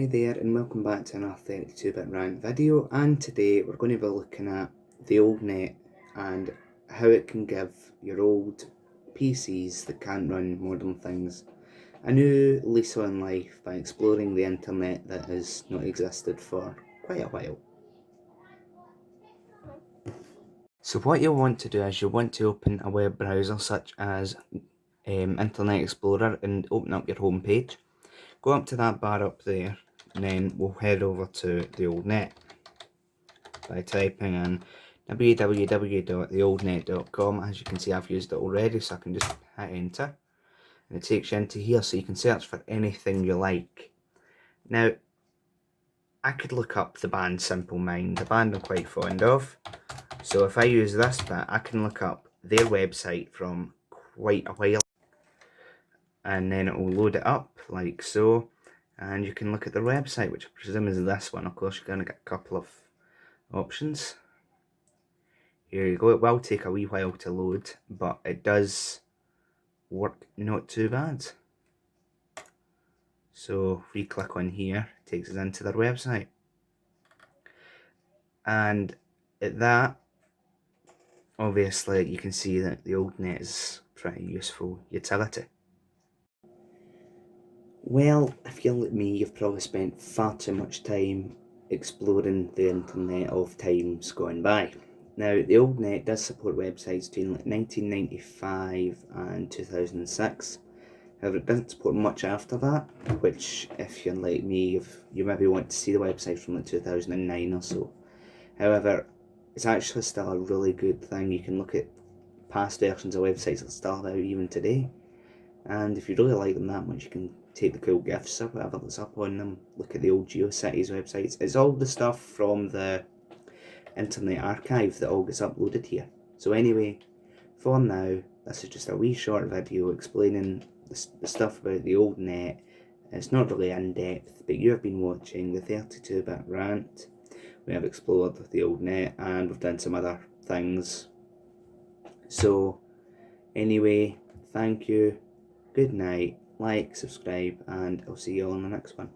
Hi there and welcome back to another 32-bit rant video, and today we're going to be looking at the old net and how it can give your old PCs that can't run modern things a new lease on life by exploring the internet that has not existed for quite a while. So what you'll want to do is you'll want to open a web browser such as Internet Explorer and open up your home page. Go up to that bar up there and then we'll head over to the old net by typing in www.theoldnet.com. As you can see, I've used it already, so I can just hit enter and it takes you into here so you can search for anything you like. Now, I could look up the band Simple Mind, the band I'm quite fond of. So if I use this bit, I can look up their website from quite a while and then it will load it up like so. And you can look at their website, which I presume is this one. Of course, you're going to get a couple of options. Here you go. It will take a wee while to load, but it does work not too bad. So if we click on here, it takes us into their website. And at that, obviously you can see that the old net is a pretty useful utility. Well, if you're like me, you've probably spent far too much time exploring the internet of times gone by. Now, the old net does support websites between like 1995 and 2006. However, it doesn't support much after that, which, if you're like me, you maybe want to see the website from like 2009 or so. However, it's actually still a really good thing. You can look at past versions of websites that still out even today. And if you really like them that much, you can take the cool GIFs or whatever that's up on them, look at the old GeoCities websites. It's all the stuff from the Internet Archive that all gets uploaded here. So anyway, for now, this is just a wee short video explaining the stuff about the old net. It's not really in depth, but you have been watching the 32-bit rant. We have explored the old net and we've done some other things. So anyway, thank you. Good night, like, subscribe, and I'll see you all in the next one.